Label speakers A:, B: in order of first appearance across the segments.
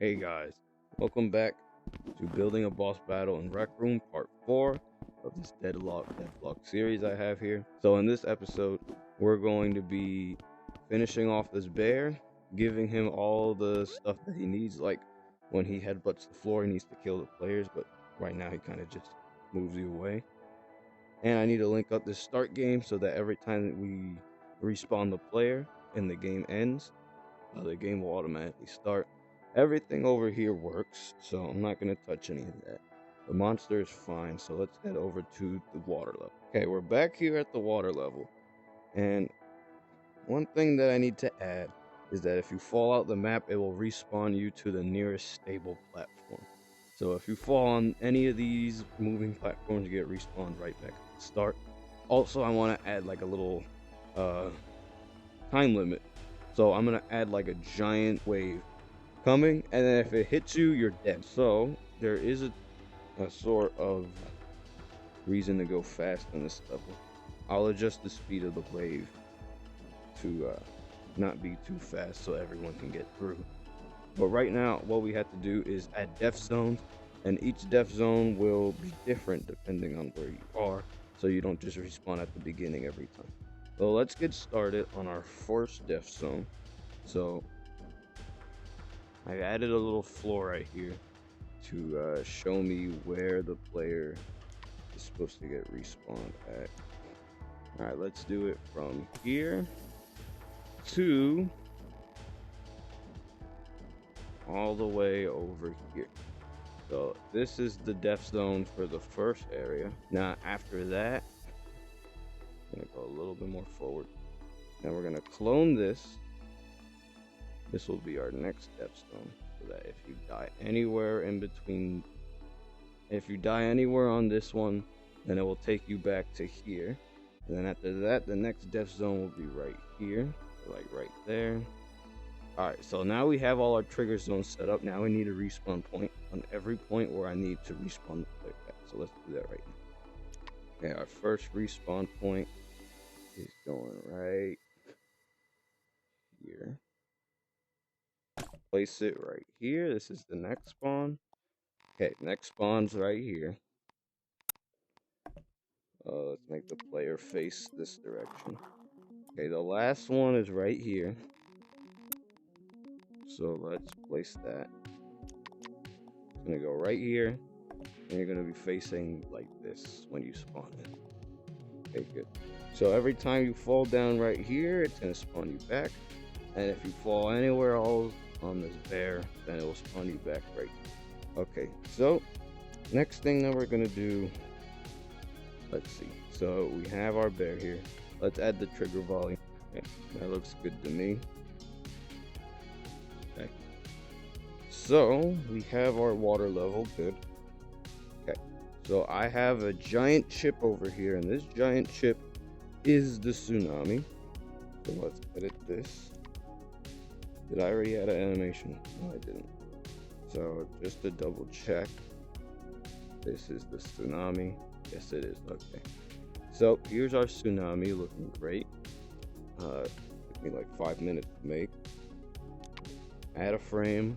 A: Hey guys, welcome back to Building a Boss Battle in Rec Room Part 4 of this devlog series I have here. So in this episode, we're going to be finishing off this bear, giving him all the stuff that he needs, like when he headbutts the floor, he needs to kill the players, but right now he kind of just moves you away. And I need to link up this start game so that every time that we respawn the player and the game ends, the game will automatically start. Everything over here works, so I'm not going to touch any of that. The monster is fine, so let's head over to the water level. Okay, we're back here at the water level, and one thing that I need to add is that if you fall out the map, it will respawn you to the nearest stable platform. So if you fall on any of these moving platforms, you get respawned right back at the start. Also, I want to add like a little time limit. So I'm going to add like a giant wave coming, and then if it hits you, you're dead. So there is a sort of reason to go fast on this level. I'll adjust the speed of the wave to not be too fast so everyone can get through. But right now, what we have to do is add death zones, and each death zone will be different depending on where you are, so you don't just respawn at the beginning every time. So let's get started on our first death zone. So I added a little floor right here to show me where the player is supposed to get respawned at. Alright, let's do it from here to all the way over here. So this is the death zone for the first area. Now after that, I'm gonna go a little bit more forward. Now we're gonna clone this. This will be our next death zone, so that if you die anywhere in between, if you die anywhere on this one, then it will take you back to here. And then after that, the next death zone will be right here, like right there. Alright, so now we have all our trigger zones set up. Now we need a respawn point on every point where I need to respawn the player back. So let's do that right now. Okay, our first respawn point is going right here. Place it right here. This is the next spawn. Okay, next spawn's right here. Let's make the player face this direction. Okay, the last one is right here. So let's place that. It's gonna go right here, and you're gonna be facing like this when you spawn in. Okay, good. So every time you fall down right here, it's gonna spawn you back. And if you fall anywhere else on this bear, then it will spawn you back right here. Okay, so next thing that we're gonna do, let's see. So we have our bear here. Let's add the trigger volume. Okay, that looks good to me. Okay. So we have our water level, good. Okay. So I have a giant chip over here, and this giant chip is the tsunami. So let's edit this. Did I already add an animation? No, I didn't. So just to double check, this is the tsunami. Yes, it is. Okay. So here's our tsunami, looking great. Took me like 5 minutes to make. Add a frame.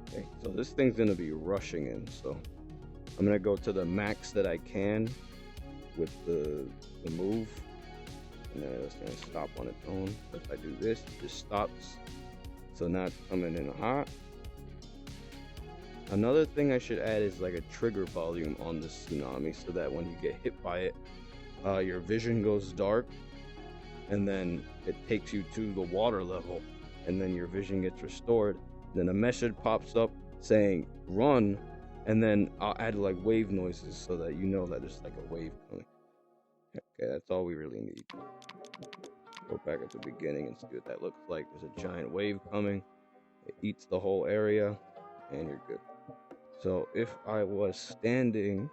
A: Okay, so this thing's gonna be rushing in. So I'm gonna go to the max that I can with the move, and then it's gonna stop on its own. If I do this, it just stops. So now it's coming in hot. Another thing I should add is like a trigger volume on the tsunami, so that when you get hit by it, your vision goes dark, and then it takes you to the water level, and then your vision gets restored. Then a message pops up saying run, and then I'll add like wave noises so that you know that there's like a wave coming. Okay, that's all we really need. Go back at the beginning and see what that looks like. There's a giant wave coming. It eats the whole area, and you're good. So if I was standing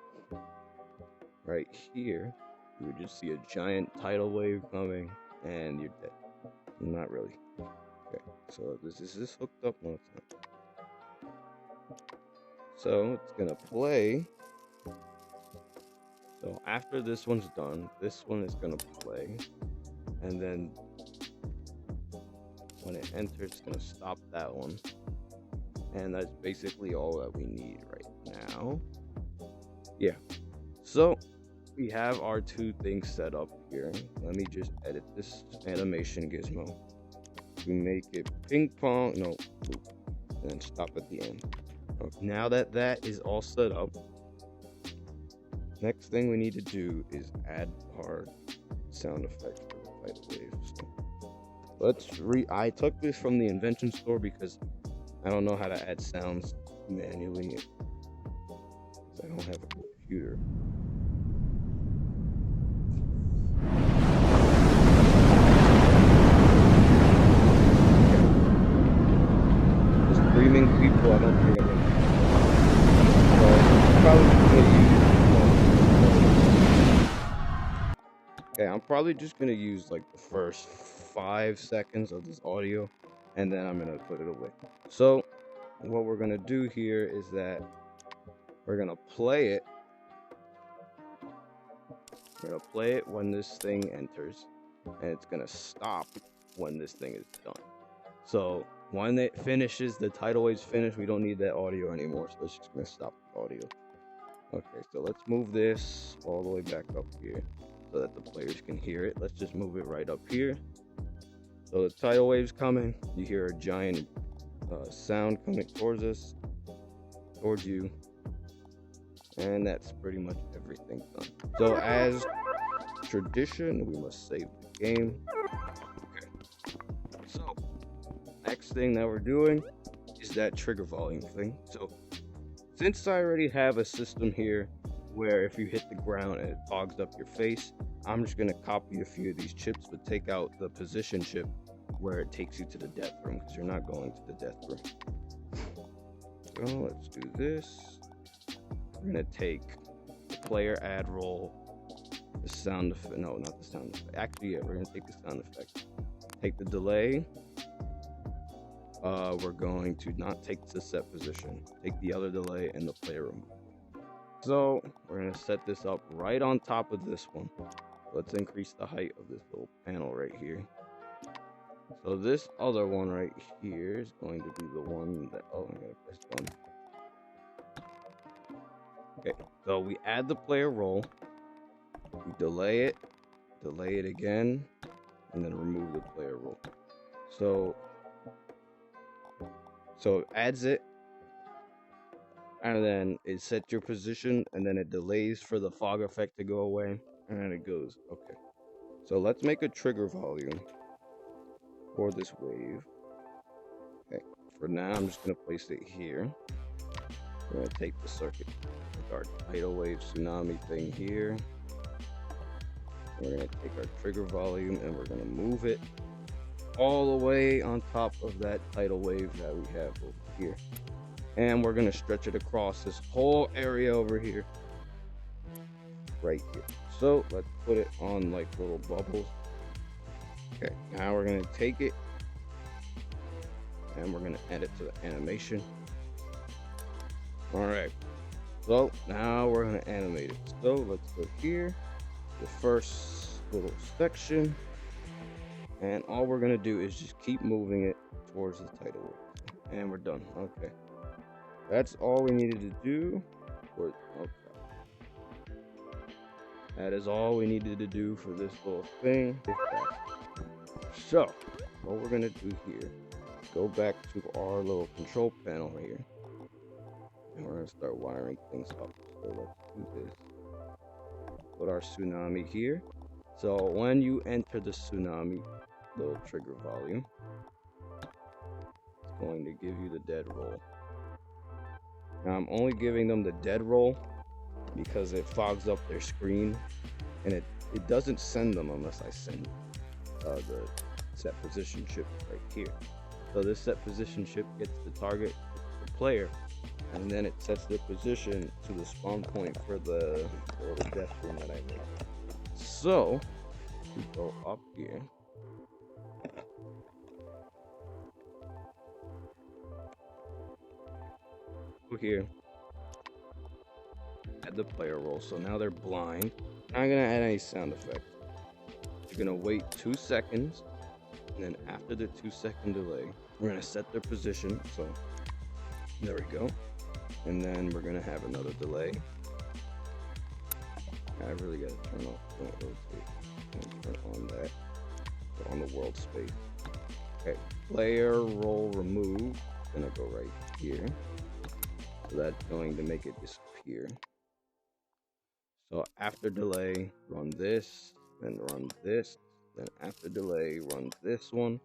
A: right here, you would just see a giant tidal wave coming, and you're dead. Not really. Okay, so is this hooked up? No, it's not. So it's gonna play. So after this one's done, this one is gonna play, and then when it enters, it's gonna stop that one. And that's basically all that we need right now. Yeah, so we have our two things set up here. Let me just edit this animation gizmo to make it ping pong, no, loop, and then stop at the end. Okay, now that that is all set up, next thing we need to do is add our sound effects for the tidal waves. So I took this from the invention store because I don't know how to add sounds manually because I don't have a computer. The screaming people, I don't think I'm gonna. So I'm probably gonna use. Okay, I'm probably just gonna use like the first 5 seconds of this audio, and then I'm gonna put it away. So what we're gonna do here is that we're gonna play it. We're gonna play it when this thing enters, and it's gonna stop when this thing is done. So when it finishes, the tidal waves finish, we don't need that audio anymore, so it's just gonna stop the audio. Okay, so let's move this all the way back up here so that the players can hear it. Let's just move it right up here. So the tidal waves coming, you hear a giant sound coming towards us, towards you, and that's pretty much everything done. So as tradition, we must save the game. Okay. So next thing that we're doing is that trigger volume thing. So since I already have a system here where if you hit the ground and it fogs up your face, I'm just gonna copy a few of these chips, but take out the position chip where it takes you to the death room, because you're not going to the death room. So let's do this. We're gonna take the player add roll, the sound effect, no, not the sound effect. Actually, yeah, we're gonna take the sound effect. Take the delay. We're going to not take the set position. Take the other delay and the player remote. So we're gonna set this up right on top of this one. Let's increase the height of this little panel right here. So this other one right here is going to be the one that, oh, I'm gonna press one. Okay, so we add the player roll, we delay it again, and then remove the player roll. So it adds it, and then it sets your position, and then it delays for the fog effect to go away, and then it goes. Okay, so let's make a trigger volume for this wave. Okay, for now I'm just gonna place it here. We're gonna take the circuit, our tidal wave tsunami thing here. We're gonna take our trigger volume and we're gonna move it all the way on top of that tidal wave that we have over here. And we're gonna stretch it across this whole area over here, right here. So let's put it on like little bubbles. Okay, now we're gonna take it and we're gonna add it to the animation. All right, so now we're gonna animate it. So let's go here, the first little section, and all we're gonna do is just keep moving it towards the tidal wave, and we're done. Okay, that's all we needed to do. That is all we needed to do for this little thing. So what we're gonna do here, go back to our little control panel here, and we're gonna start wiring things up. So let's do this. Put our tsunami here. So when you enter the tsunami, little trigger volume, it's going to give you the dead roll. Now I'm only giving them the dead roll because it fogs up their screen, and it doesn't send them unless I send the set position chip right here. So this set position chip gets the target, the player, and then it sets the position to the spawn point for the little death room that I made. So we go up here. Go here. Add the player roll. So now they're blind. I'm gonna add any sound effect. You're gonna wait 2 seconds, and then after the 2-second delay, we're gonna set their position. So There we go. And then we're gonna have another delay. I really gotta turn off don't rotate and turn on that. Put on the world space. Okay, player role remove. Gonna go right here. So that's going to make it disappear. So after delay, run this, then run this, then after delay, run this one.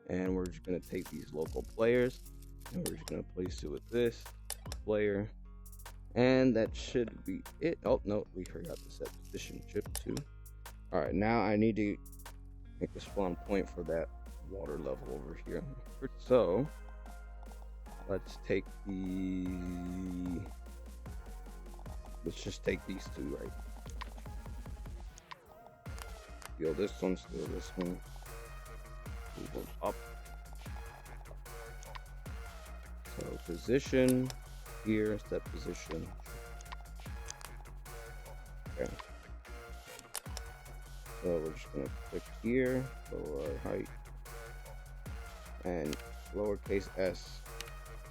A: And we're just gonna take these local players and we're just gonna place it with this player. And that should be it. Oh no, we forgot to set position chip too. All right, now I need to make a spawn point for that water level over here. So let's just take these two, right? Steal this one, steal this one. Move them up. So position here, set position. Okay. So we're just gonna click here, lower our height, and lowercase s,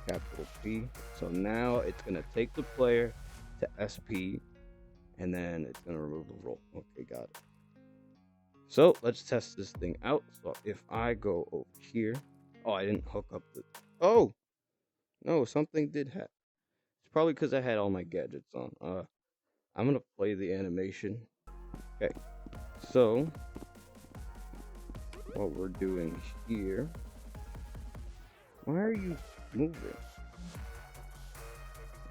A: capital P. So now it's gonna take the player to SP, and then it's gonna remove the role. Okay, got it. So let's test this thing out. So if I go over here, oh, I didn't hook up the, oh, no, something did happen. It's probably because I had all my gadgets on. I'm gonna play the animation. Okay, so what we're doing here, why are you moving?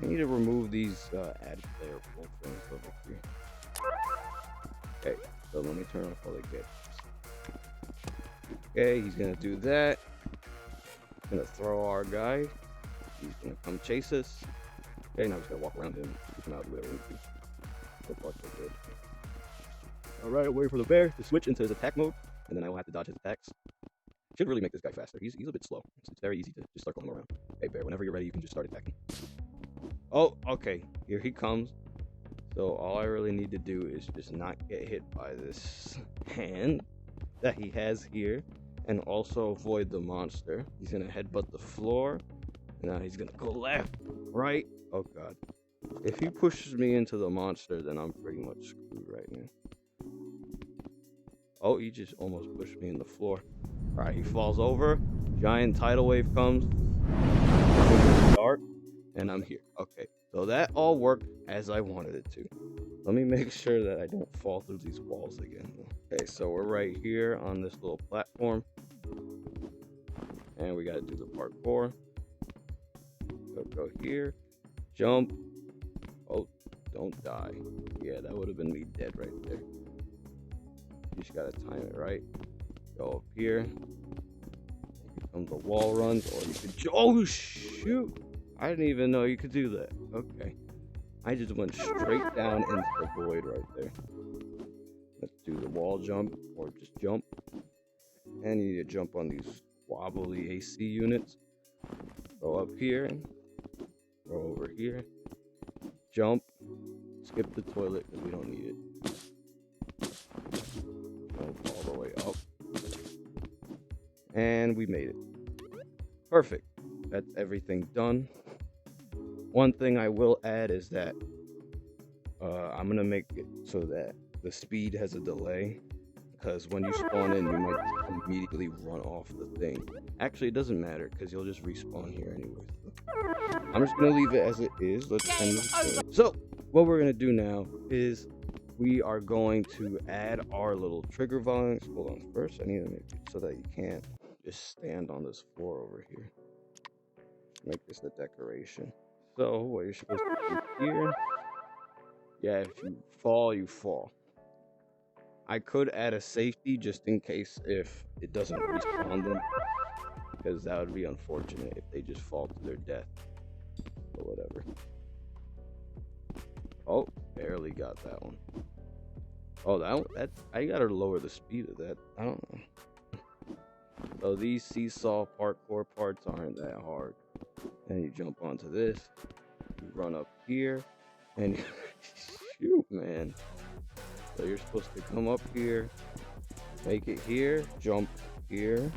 A: I need to remove these add player full things over here. Okay, so let me turn off all the gadgets. Okay, he's gonna do that. He's gonna throw our guy. He's gonna come chase us. Okay, now he's gonna walk around him. Keep him out of the way. So far, so good. Alright, wait for the bear to switch into his attack mode, and then I will have to dodge his attacks. Should really make this guy faster. He's a bit slow. It's very easy to just circle him around. Hey bear, whenever you're ready, you can just start attacking. Oh, okay. Here he comes. So all I really need to do is just not get hit by this hand that he has here, and also avoid the monster. He's gonna headbutt the floor. Now he's gonna go left, right. Oh god. If he pushes me into the monster, then I'm pretty much screwed right now. Oh, he just almost pushed me in the floor. Alright, he falls over. Giant tidal wave comes. Dark. And I'm here. Okay, so that all worked as I wanted it to. Let me make sure that I don't fall through these walls again. Okay, so we're right here on this little platform. And we gotta do the parkour. Go here. Jump. Oh, don't die. Yeah, that would have been me dead right there. You just gotta time it right. Go up here. Here comes the wall runs, or you could. Oh shoot! I didn't even know you could do that. Okay. I just went straight down into the void right there. Let's do the wall jump, or just jump. And you need to jump on these wobbly AC units. Go up here. Go over here. Jump. Skip the toilet because we don't need it. Jump all the way up. And we made it. Perfect. That's everything done. One thing I will add is that I'm gonna make it so that the speed has a delay, because when you spawn in, you might just immediately run off the thing. Actually, it doesn't matter because you'll just respawn here anyway. So I'm just gonna leave it as it is. Let's end this video. So what we're gonna do now is we are going to add our little trigger volumes. Hold on, first I need to make it so that you can't just stand on this floor over here. Make this a decoration. So what you're supposed to do here, yeah, if you fall, you fall. I could add a safety just in case if it doesn't respawn them, because that would be unfortunate if they just fall to their death or whatever. Oh, barely got that one. Oh, that I gotta lower the speed of that. I don't know. So these seesaw parkour parts aren't that hard. And you jump onto this, you run up here, and shoot, man. So you're supposed to come up here, make it here, jump here.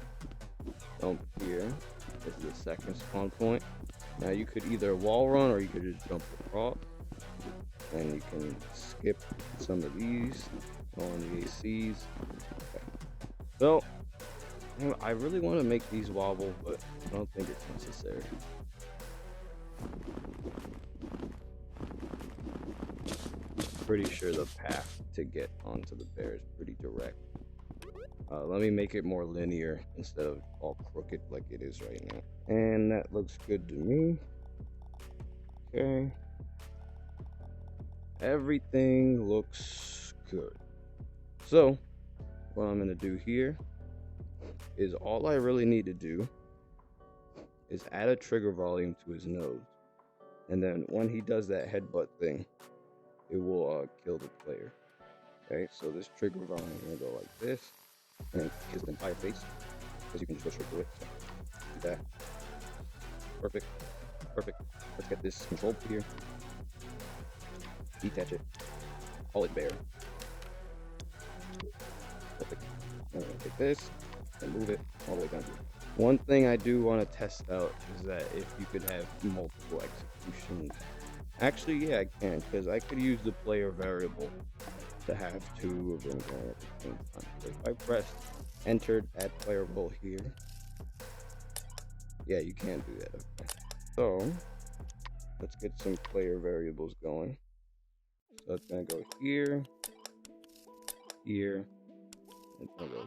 A: This is the second spawn point. Now you could either wall run or you could just jump across, and you can skip some of these on the ACs. Okay. So I really want to make these wobble, but I don't think it's necessary. Pretty sure the path to get onto the bear is pretty direct. Let me make it more linear instead of all crooked like it is right now. And that looks good to me. Okay. Everything looks good. So, what I'm gonna do here is all I really need to do is add a trigger volume to his nose. And then when he does that headbutt thing, it will kill the player. Okay, so this trigger volume is gonna go like this, and then kiss the entire face, because you can just go straight through it. So, do that. Perfect. Perfect. Let's get this control here. Detach it. Call it bear. Perfect. I'm gonna take this and move it all the way down here. One thing I do want to test out is that if you could have multiple executions. Actually, yeah, I can, because I could use the player variable to have two of them going at the same time. So if I press entered add player variable here, yeah, you can't do that. Okay. So let's get some player variables going. So it's gonna go here, here, it's gonna go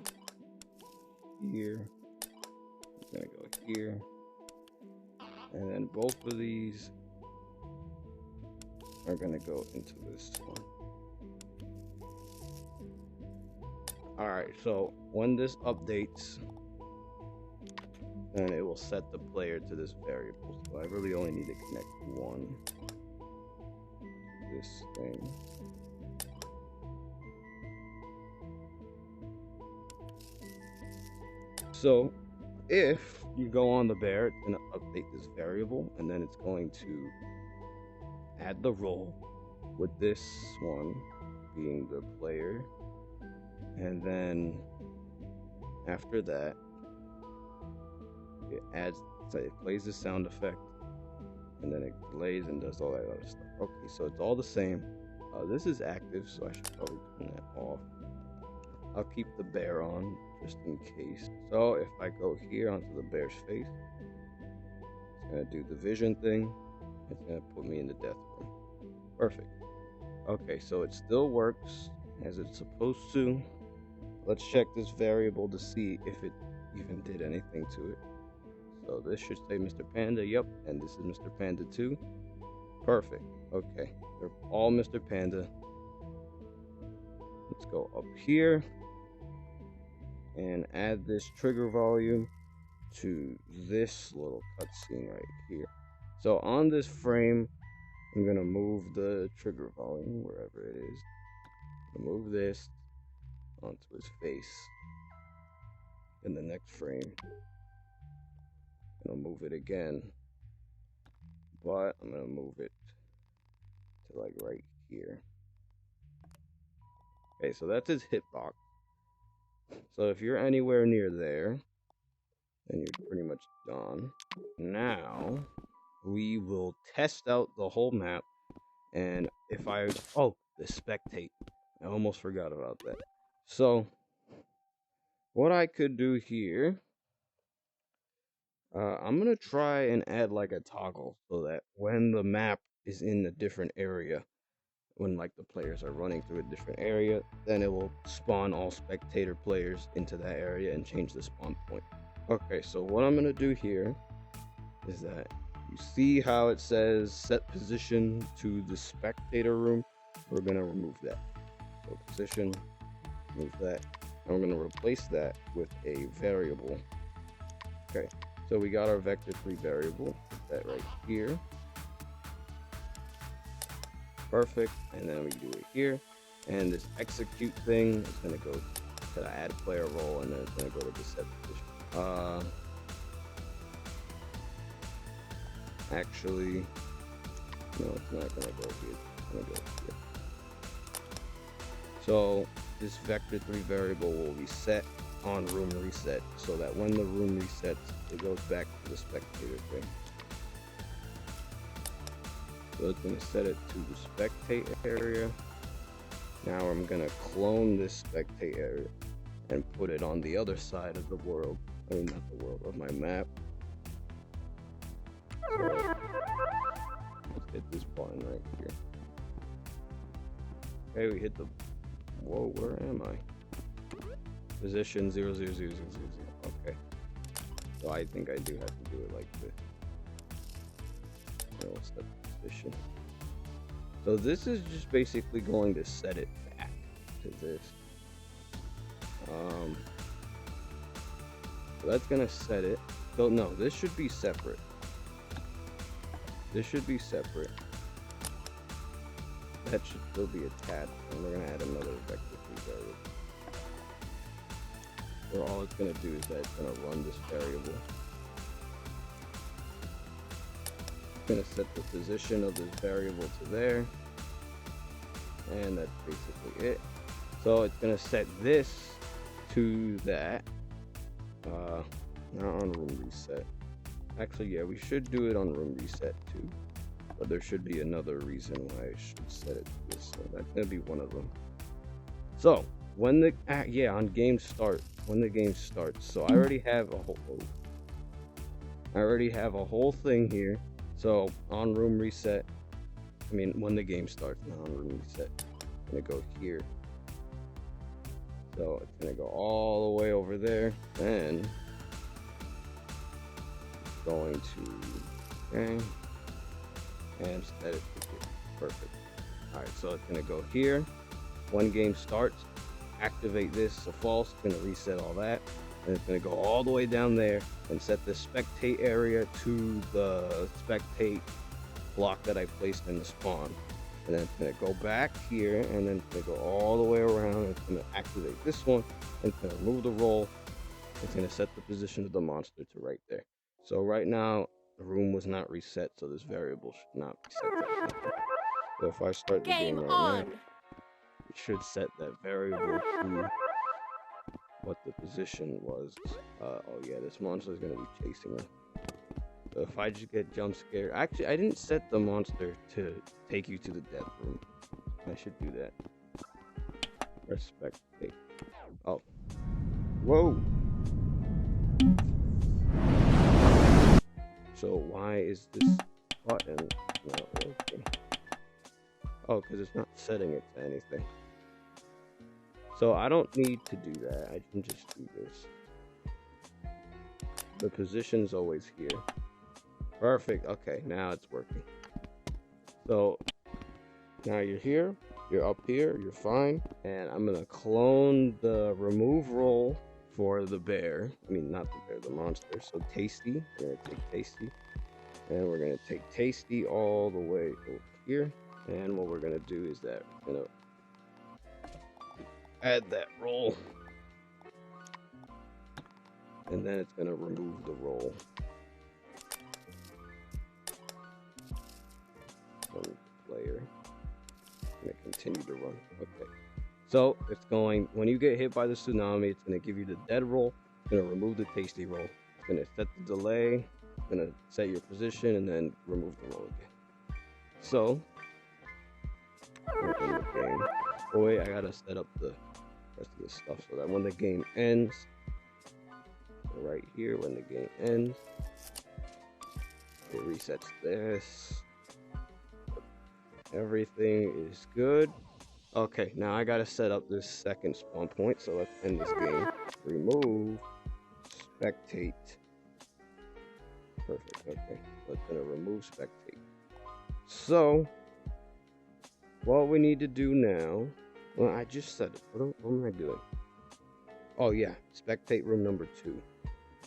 A: here, it's gonna go here, and then both of these are gonna go into this one. Alright, so when this updates, then it will set the player to this variable. So I really only need to connect one to this thing. So if you go on the bear, it's going to update this variable, and then it's going to add the role with this one being the player. And then after that, it adds, so it plays the sound effect, and then it plays and does all that other stuff. Okay, so it's all the same. This is active, so I should probably turn that off. I'll keep the bear on just in case. So if I go here onto the bear's face, it's gonna do the vision thing. It's gonna put me in the death room. Perfect. Okay, so it still works as it's supposed to. Let's check this variable to see if it even did anything to it. So this should say Mr. Panda, yep, and this is Mr. Panda 2. Perfect. Okay, they're all Mr. Panda. Let's go up here and add this trigger volume to this little cutscene right here. So on this frame, I'm gonna move the trigger volume wherever it is. Move this onto his face. In the next frame, I'll move it again, but I'm gonna move it to like right here. Okay, so that's his hitbox. So if you're anywhere near there, then you're pretty much done. Now we will test out the whole map, and if oh, the spectate, I almost forgot about that. So what I could do here, I'm gonna try and add like a toggle so that when the map is in a different area, when like the players are running through a different area, then it will spawn all spectator players into that area and change the spawn point. Okay, so what I'm gonna do here is that you see how it says set position to the spectator room. We're gonna remove that. So position, move that, and we're gonna replace that with a variable. Okay, so we got our vector3 variable. Put that right here. Perfect, and then we do it here, and this execute thing is going to go to the add player role, and then it's going to go to the set position. Actually, no, it's not going to go here. It's going to go here. So this vector3 variable will be set on room reset, so that when the room resets, it goes back to the spectator thing. So it's gonna set it to the spectate area. Now I'm gonna clone this spectate area and put it on the other side of the world. I mean, not the world, of my map. So let's hit this button right here. Okay, we hit the. Whoa, where am I? Position 0, 0, 0, 0, 0, 0. Okay. So I think I do have to do it like this. So we'll set the position. So this is just basically going to set it back to this. So that's gonna set it. So no, this should be separate. This should be separate. That should still be attached, and we're gonna add another vector variable. Where all it's gonna do is that it's gonna run this variable. It's gonna set the position of this variable to there, and that's basically it. So it's gonna set this to that. Not on room reset. Actually, yeah, we should do it on room reset too. But there should be another reason why I should set it to this. So that's gonna be one of them. So when the on game start, when the game starts. So I already have a whole thing here. So on room reset, I mean when the game starts, not on room reset. I'm gonna go here. So it's gonna go all the way over there, and going to okay, and set it to perfect. All right, so it's gonna go here. When game starts, activate this to false. It's gonna reset all that, and it's gonna go all the way down there and set the spectate area to the spectate block that I placed in the spawn. And then it's gonna go back here, and then it's gonna go all the way around, and it's gonna activate this one, and it's gonna remove the roll. It's gonna set the position of the monster to right there. So right now the room was not reset, so this variable should not be set. So if I start the game right now, it should set that variable to what the position was. Oh yeah, this monster is gonna be chasing her. So if I just get jump scared, actually I didn't set the monster to take you to the death room. I should do that. Respect. Oh, whoa. So why is this button not working? Oh, because it's not setting it to anything. So I don't need to do that. I can just do this. The position's always here. Perfect. Okay, now it's working. So now you're here, you're up here, you're fine. And I'm gonna clone the remove roll for the bear. I mean, not the bear, the monster. So Tasty, we're gonna take Tasty, and we're gonna take Tasty all the way over here. And what we're gonna do is that we're gonna add that roll, and then it's gonna remove the roll from the player. Gonna continue to run. Okay. So it's going, when you get hit by the tsunami, it's gonna give you the dead roll. It's gonna remove the Tasty roll. It's gonna set the delay. It's gonna set your position and then remove the roll again. So we're in the game. Oh wait, I gotta set up the rest of this stuff so that when the game ends, so right here, when the game ends, it resets this. Everything is good. Okay, now I gotta set up this second spawn point, so let's end this game. Remove spectate. Perfect. Okay, so it's gonna remove spectate. So what we need to do now, well, I just said it. What am I doing? Oh yeah, spectate room number 2.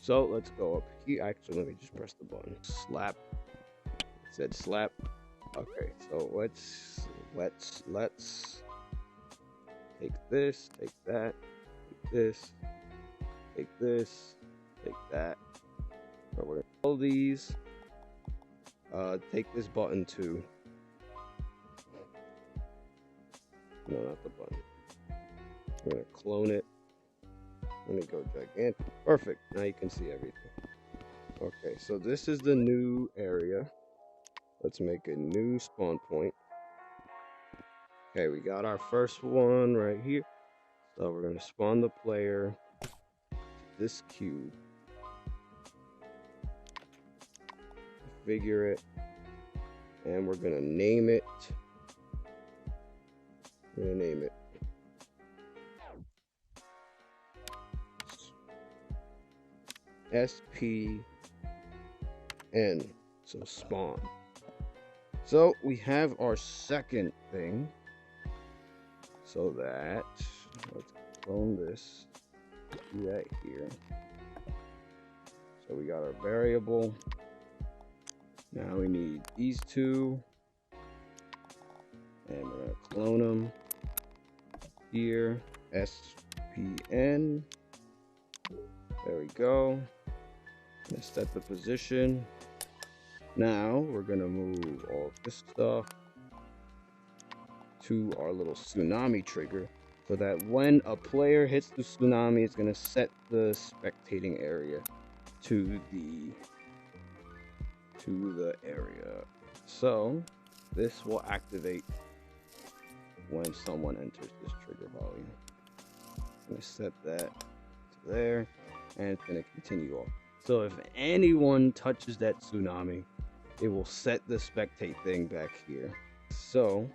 A: So let's go up here. Actually, let me just press the button. Slap. It said slap. Okay, so let's take this, take that, take this, take this, take that. So we're gonna all these. Take this button too. No, not the button. We're gonna clone it. Let me go gigantic. Perfect. Now you can see everything. Okay, so this is the new area. Let's make a new spawn point. Okay, we got our first one right here. So we're gonna spawn the player to this cube. Configure it. And we're gonna name it. We're gonna name it SPN. So spawn. So we have our second thing. So that, let's clone this, do that here. So we got our variable. Now we need these two. And we're gonna clone them here, SPN. There we go. Gonna set the position. Now we're gonna move all of this stuff to our little tsunami trigger, so that when a player hits the tsunami, it's gonna set the spectating area to the area. So this will activate when someone enters this trigger volume. I'm gonna set that to there, and it's gonna continue off. So if anyone touches that tsunami, it will set the spectate thing back here. So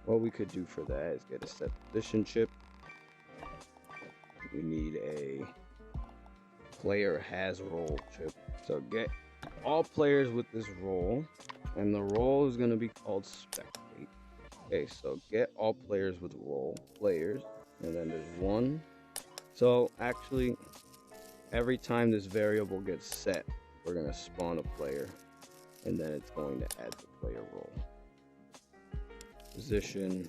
A: what we could do for that is get a set position chip. We need a player has role chip. So get all players with this role, and the role is going to be called spectate. Okay, so get all players with role players, and then there's one. So actually, every time this variable gets set, we're going to spawn a player, and then it's going to add the player role. Position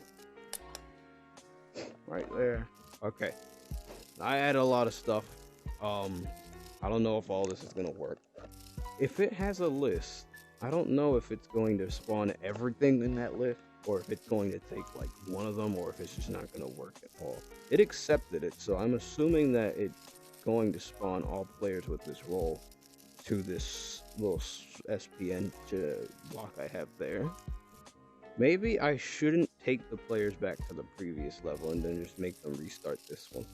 A: right there. Okay, I add a lot of stuff. I don't know if all this is gonna work. If it has a list, I don't know if it's going to spawn everything in that list, or if it's going to take like one of them, or if it's just not gonna work at all. It accepted it, so I'm assuming that it's going to spawn all players with this role to this little SPN block I have there. Maybe I shouldn't take the players back to the previous level and then just make them restart this one,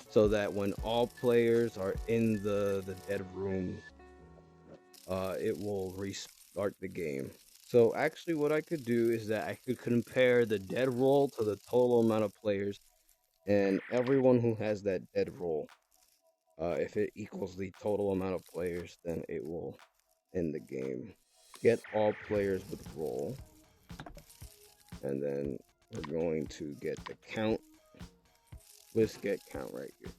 A: so that when all players are in the dead room, it will restart the game. So actually what I could do is that I could compare the dead roll to the total amount of players, and everyone who has that dead roll, if it equals the total amount of players, then it will end the game. Get all players with roll. And then we're going to get the count, list get count right here.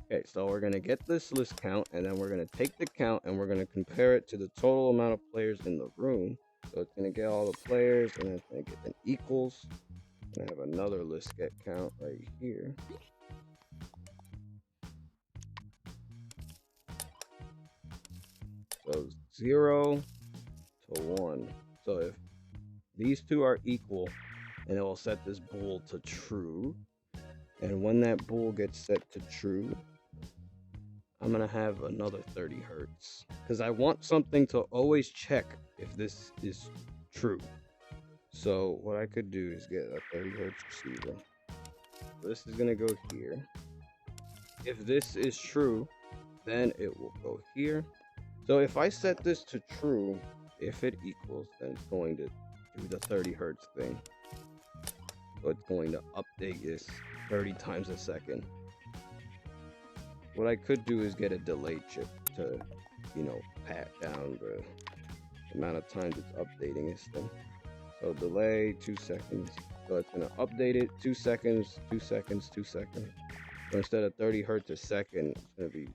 A: Okay, so we're going to get this list count, and then we're going to take the count and we're going to compare it to the total amount of players in the room. So it's going to get all the players, and then it's going to get an equals. I have another list get count right here. So 0 to 1. So if these two are equal, and it will set this bool to true. And when that bool gets set to true, I'm gonna have another 30 hertz, because I want something to always check if this is true. So what I could do is get a 30 hertz receiver. This is gonna go here. If this is true, then it will go here. So if I set this to true, if it equals, then it's going to do the 30 hertz thing. So it's going to update this 30 times a second. What I could do is get a delay chip to, pat down the amount of times it's updating this thing. So delay 2 seconds. So it's going to update it 2 seconds, 2 seconds, 2 seconds. So instead of 30 hertz a second, it's going to be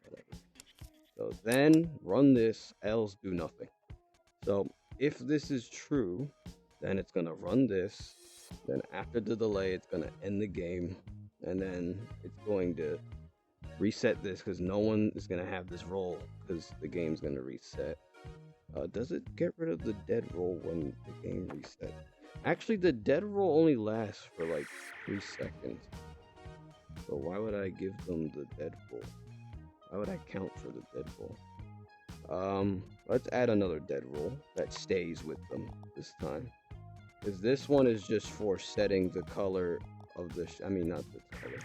A: whatever. So then run this, else do nothing. So if this is true, then it's going to run this. Then after the delay, it's going to end the game. And then it's going to reset this, because no one is going to have this roll, because the game's going to reset. Does it get rid of the dead roll when the game resets? Actually, the dead roll only lasts for like 3 seconds. So why would I give them the dead roll? Why would I count for the dead roll? Let's add another dead roll that stays with them this time. Because this one is just for setting the color of the, I mean, not the color.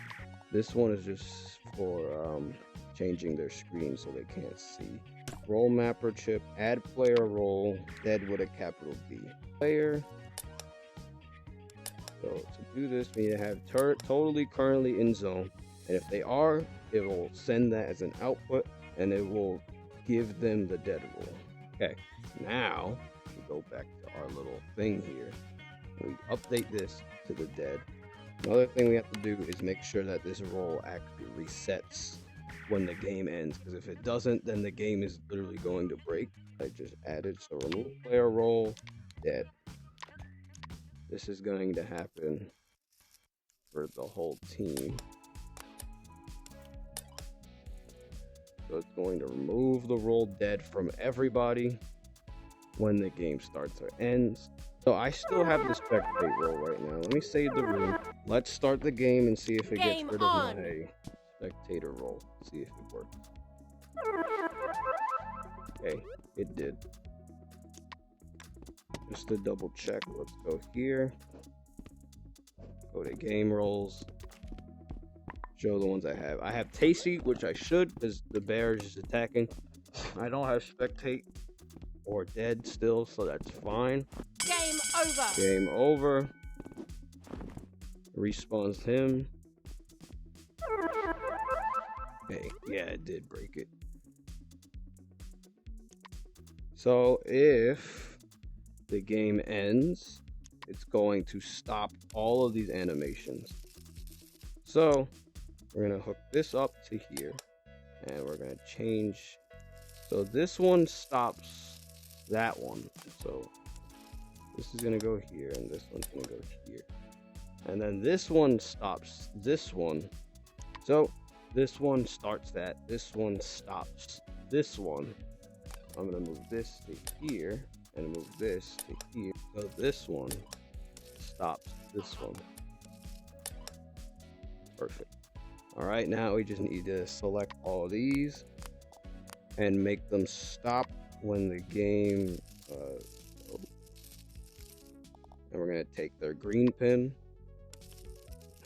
A: This one is just for changing their screen so they can't see. Role mapper chip, add player role, dead with a capital D. Player. So to do this, we need to have totally currently in zone. And if they are, it will send that as an output and it will give them the dead role. Okay, now we go back to our little thing here. We update this to the dead. Another thing we have to do is make sure that this role actually resets when the game ends, because if it doesn't, then the game is literally going to break. I just added, so remove player role, dead. This is going to happen for the whole team. So it's going to remove the role dead from everybody when the game starts or ends. So I still have the spectate role right now. Let me save the room. Let's start the game and see if it gets rid of my spectator role. See if it works. Okay, it did. Just to double check, let's go here. Go to game roles. Show the ones I have. I have Tasty, which I should, because the bear is just attacking. I don't have spectate or dead still, so that's fine.
B: Game over.
A: Game over. Respawns him. Okay, yeah, it did break it. So if the game ends, it's going to stop all of these animations. So we're gonna hook this up to here, and we're gonna change. So this one stops that one. So this is gonna go here, and this one's gonna go here. And then this one stops this one. So this one starts that. This one stops this one. I'm gonna move this to here, and move this to here. So this one stops this one. Perfect. All right, now we just need to select all of these and make them stop when the game and we're going to take their green pin,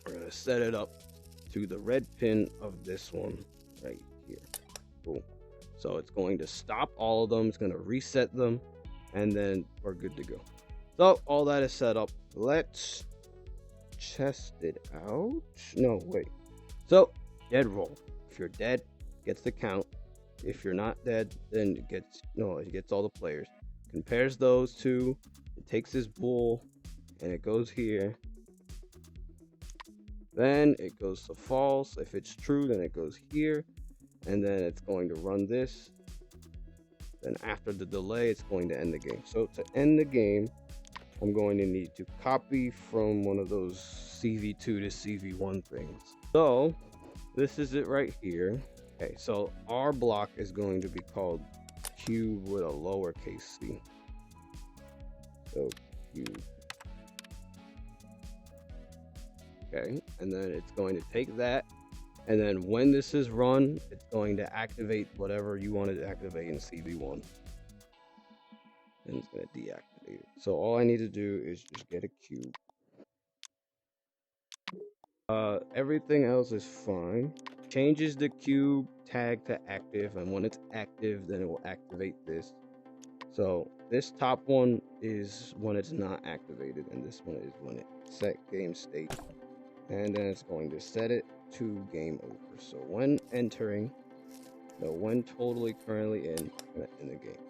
A: we're going to set it up to the red pin of this one right here. Cool. So it's going to stop all of them, it's going to reset them, and then we're good to go. So all that is set up. Let's test it out. No, wait. So dead roll. If you're dead, gets the count. If you're not dead, then it gets all the players. Compares those two. It takes this bull and it goes here. Then it goes to false. If it's true, then it goes here. And then it's going to run this. Then after the delay, it's going to end the game. So to end the game, I'm going to need to copy from one of those CV2 to CV1 things. So this is it right here. Okay, so our block is going to be called cube with a lowercase c. So cube. Okay, and then it's going to take that, and then when this is run, it's going to activate whatever you wanted to activate in CV1. And it's going to deactivate it. So all I need to do is just get a cube. Everything else is fine. Changes the cube tag to active, and when it's active, then it will activate this. So this top one is when it's not activated, and this one is when it set game state. And then it's going to set it to game over. So when entering, when totally currently in the game.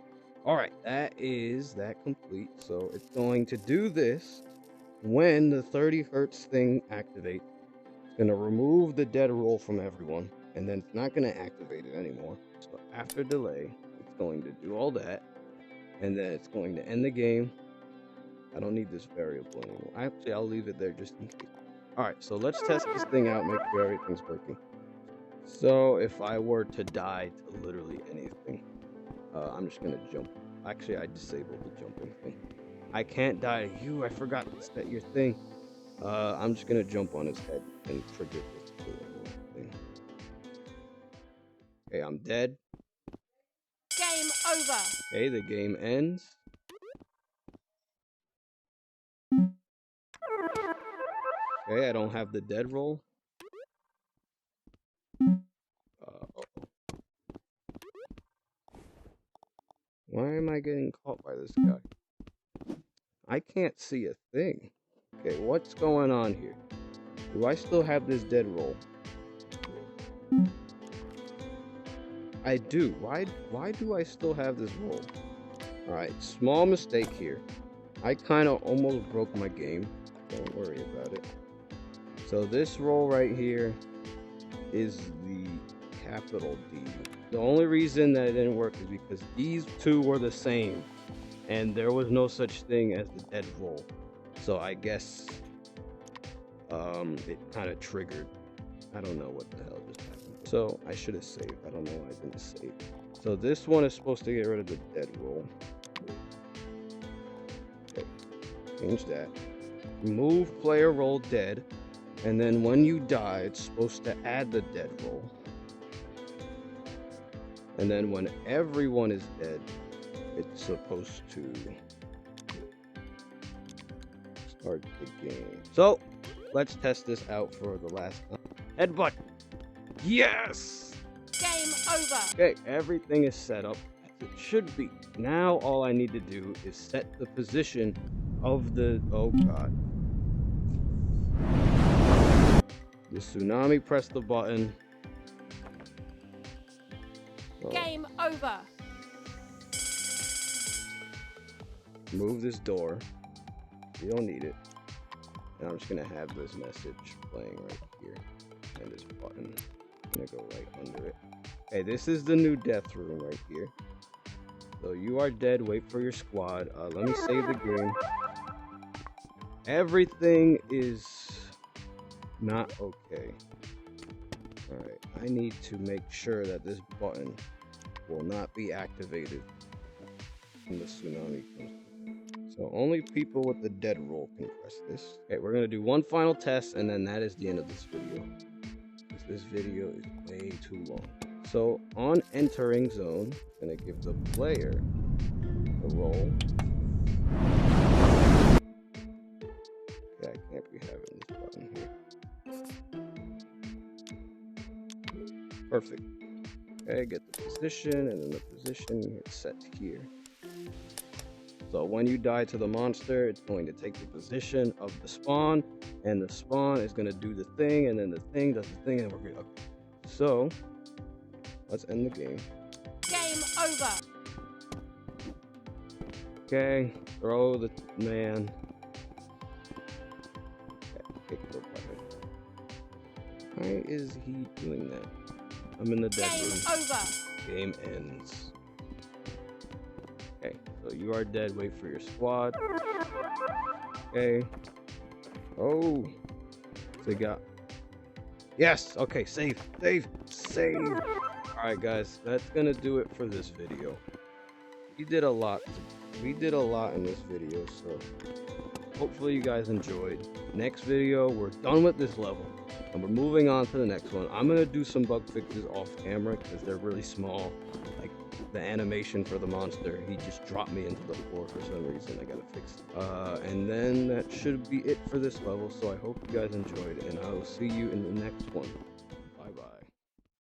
A: All right, that is that complete. So it's going to do this when the 30 hertz thing activates. It's going to remove the dead roll from everyone, and then it's not going to activate it anymore. So after delay, it's going to do all that, and then it's going to end the game. I don't need this variable anymore. Actually, I'll leave it there just in case. All right, so let's test this thing out, make sure everything's working. So if I were to die to literally anything, I'm just gonna jump. Actually, I disabled the jumping thing. I can't die to you. I forgot to set your thing. I'm just gonna jump on his head and trigger this thing. Okay, I'm dead.
B: Game
A: Okay, the game ends. Okay, I don't have the dead roll. Why am I getting caught by this guy? I can't see a thing. Okay, what's going on here? Do I still have this dead roll? I do. Why do I still have this roll? Alright, small mistake here. I kind of almost broke my game. Don't worry about it. So this roll right here is the capital D. The only reason that it didn't work is because these two were the same, and there was no such thing as the dead roll. So I guess it kind of triggered. I don't know what the hell just happened. So I should have saved. I don't know why I didn't save. So this one is supposed to get rid of the dead roll. Okay, change that. Remove player roll dead, and then when you die, it's supposed to add the dead roll. And then when everyone is dead, it's supposed to start the game. So let's test this out for the last time. Headbutt. Yes!
B: Game over.
A: Okay, everything is set up as it should be. Now all I need to do is set the position of the... Oh god. The tsunami, press the button. Oh.
B: Game over.
A: Move this door. You don't need it. And I'm just gonna have this message playing right here. And this button. I'm gonna go right under it. Okay, this is the new death room right here. So you are dead, wait for your squad. Let me save the game. Everything is not okay. Alright, I need to make sure that this button will not be activated when the tsunami comes. So only people with the dead roll can press this. Okay, we're gonna do one final test, and then that is the end of this video. Because this video is way too long. So on entering zone, I'm gonna give the player a roll. Okay, I can't be having this button here. Perfect. Okay, get the position, and then the position hit set here. So when you die to the monster, it's going to take the position of the spawn, and the spawn is going to do the thing, and then the thing does the thing, and we're good. Okay. So let's end the game.
B: Game over.
A: Okay, throw the man. Okay, kick the button. Why is he doing that? I'm in the dead room.
B: Game over.
A: Game ends. Okay, so you are dead. Wait for your squad. Okay. Oh. They got... Yes! Okay, save! Save! Save! Alright guys, that's gonna do it for this video. We did a lot in this video, so hopefully you guys enjoyed. Next video, we're done with this level, and we're moving on to the next one. I'm gonna do some bug fixes off camera because they're really small. Like the animation for the monster, he just dropped me into the floor for some reason. I gotta fix it. And then that should be it for this level. So I hope you guys enjoyed, and I will see you in the next one.